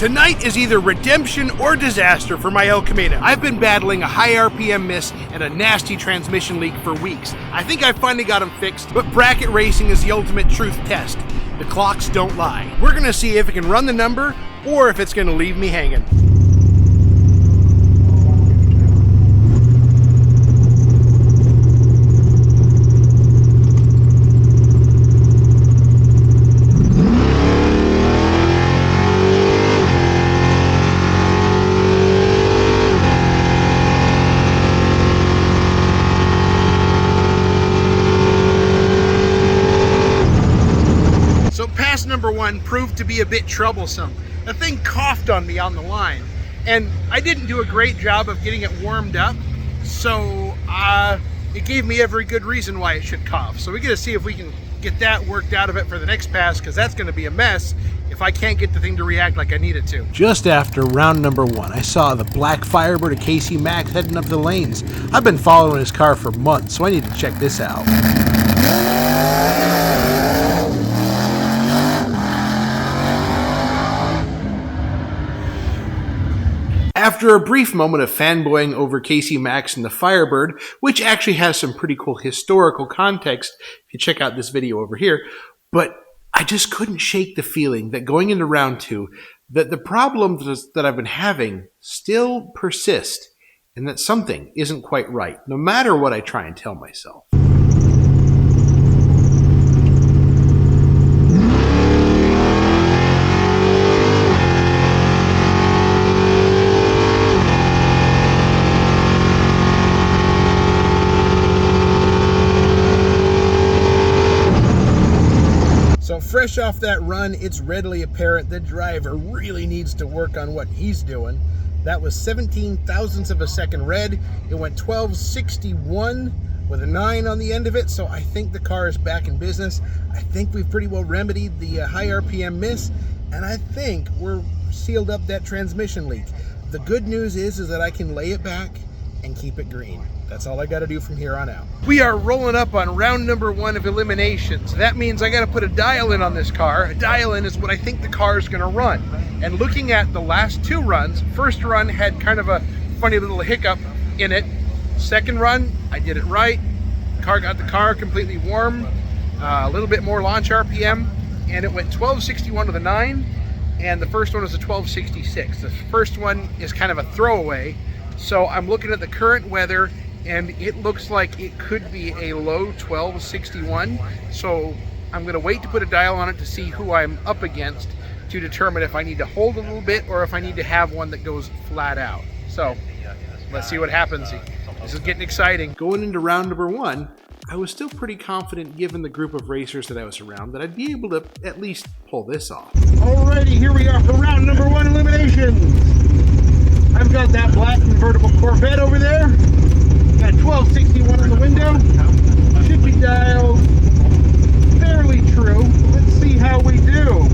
Tonight is either redemption or disaster for my El Camino. I've been battling a high RPM miss and a nasty transmission leak for weeks. I think I finally got them fixed, but bracket racing is the ultimate truth test. The clocks don't lie. We're gonna see if it can run the number or if it's gonna leave me hanging. Pass number one proved to be a bit troublesome. The thing coughed on me on the line, and I didn't do a great job of getting it warmed up, so it gave me every good reason why it should cough. So we gotta see if we can get that worked out of it for the next pass, because that's gonna be a mess if I can't get the thing to react like I need it to. Just after round number one, I saw the black Firebird at KC Maxx heading up the lanes. I've been following his car for months, so I need to check this out. After a brief moment of fanboying over KC Maxx and the Firebird, which actually has some pretty cool historical context if you check out this video over here, but I just couldn't shake the feeling that going into round two, that the problems that I've been having still persist and that something isn't quite right, no matter what I try and tell myself. So fresh off that run, it's readily apparent the driver really needs to work on what he's doing. That was 17 thousandths of a second red. It went 1261 with a 9 on the end of it, so I think the car is back in business. I think we've pretty well remedied the high RPM miss, and I think we're sealed up that transmission leak. The good news is that I can lay it back and keep it green. That's all I got to do from here on out. We are rolling up on round number one of eliminations. That means I got to put a dial in on this car. A dial in is what I think the car is going to run. And looking at the last two runs, first run had kind of a funny little hiccup in it. Second run, I did it right. Got the car completely warm, a little bit more launch RPM, and it went 1261 with a 9, and the first one was a 1266. The first one is kind of a throwaway. So I'm looking at the current weather, and it looks like it could be a low 1261. So I'm going to wait to put a dial on it to see who I'm up against to determine if I need to hold a little bit or if I need to have one that goes flat out. So let's see what happens. This is getting exciting. Going into round number one, I was still pretty confident, given the group of racers that I was around, that I'd be able to at least pull this off. Alrighty, here we are for round number one eliminations. I've got that black convertible Corvette over there. Got 1261 on the window. Should be dialed fairly true. Let's see how we do.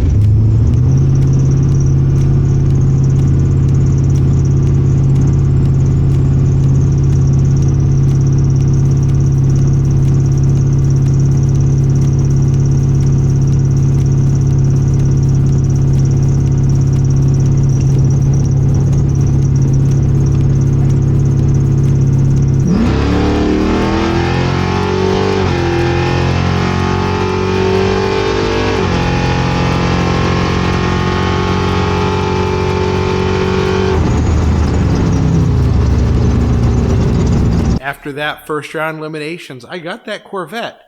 After that first round eliminations, I got that Corvette.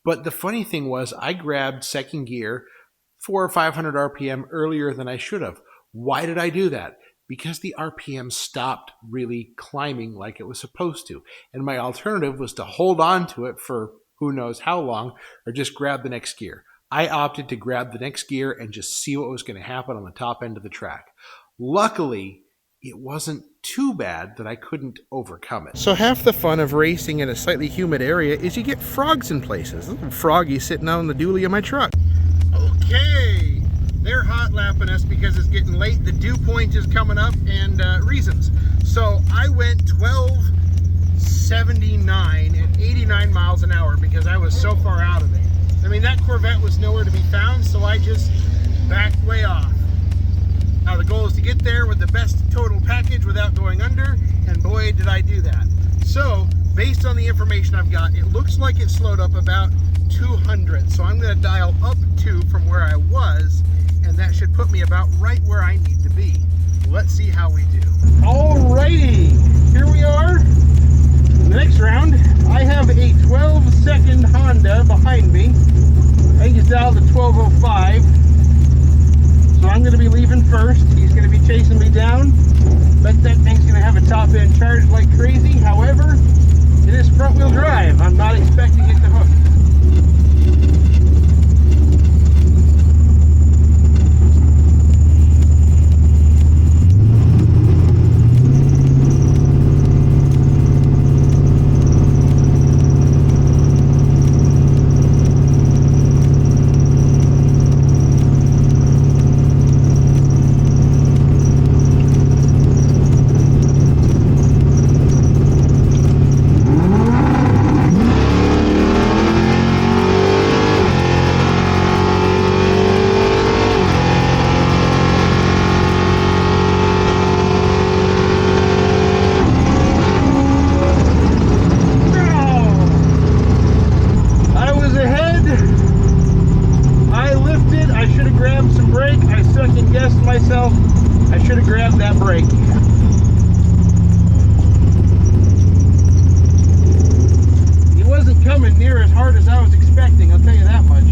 But the funny thing was, I grabbed second gear 400 or 500 RPM earlier than I should have. Why did I do that? Because the RPM stopped really climbing like it was supposed to. And my alternative was to hold on to it for who knows how long, or just grab the next gear. I opted to grab the next gear and just see what was going to happen on the top end of the track. Luckily, it wasn't too bad that I couldn't overcome it. So half the fun of racing in a slightly humid area is you get frogs in places. Little froggy sitting out on the dually of my truck. Okay, they're hot lapping us because it's getting late. The dew point is coming up and reasons. So I went 1279 at 89 miles an hour because I was so far out of it. I mean, that Corvette was nowhere to be found, so I just backed way off. The goal is to get there with the best total package without going under, and boy, did I do that. So, based on the information I've got, it looks like it slowed up about 200. So I'm going to dial up 2 from where I was, and that should put me about right where I need to be. Let's see how we do. Alrighty, here we are. The next round, I have a 12-second Honda behind me. I think it's dialed to 1205. So I'm going to be leaving first. He's going to be chasing me down. Bet that thing's going to have a top end charge like crazy. However, it is front wheel drive. I'm not expecting it to hook. Myself, I should have grabbed that brake. He wasn't coming near as hard as I was expecting, I'll tell you that much.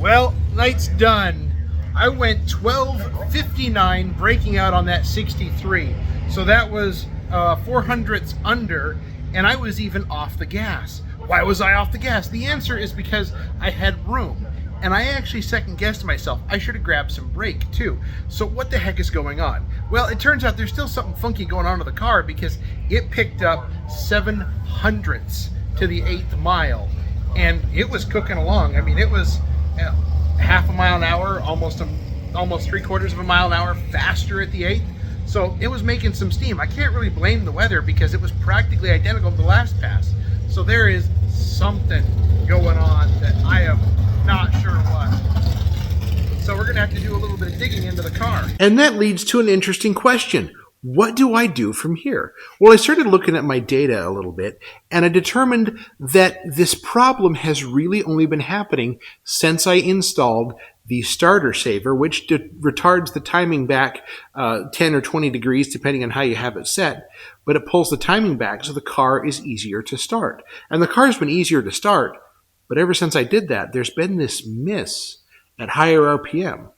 Well, night's done. I went 12:59 braking out on that 63. So that was 400ths under, and I was even off the gas. Why was I off the gas? The answer is because I had room. And I actually second-guessed myself. I should have grabbed some brake too. So what the heck is going on? Well, it turns out there's still something funky going on with the car because it picked up 700ths to the 8th mile, and it was cooking along. I mean, it was half a mile an hour, almost 3/4 of a mile an hour faster at the 8th. So it was making some steam. I can't really blame the weather because it was practically identical to the last pass. So there is something going on that I am not sure what. So we're going to have to do a little bit of digging into the car. And that leads to an interesting question. What do I do from here? Well, I started looking at my data a little bit, and I determined that this problem has really only been happening since I installed the starter saver, which retards the timing back 10 or 20 degrees, depending on how you have it set. But it pulls the timing back so the car is easier to start. And the car's been easier to start, but ever since I did that, there's been this miss at higher RPM.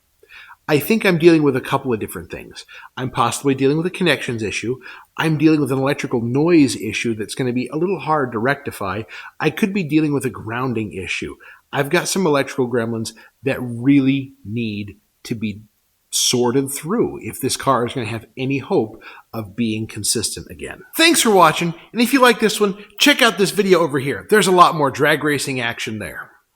I think I'm dealing with a couple of different things. I'm possibly dealing with a connections issue. I'm dealing with an electrical noise issue that's going to be a little hard to rectify. I could be dealing with a grounding issue. I've got some electrical gremlins that really need to be sorted through if this car is going to have any hope of being consistent again. Thanks for watching, and if you like this one, check out this video over here. There's a lot more drag racing action there.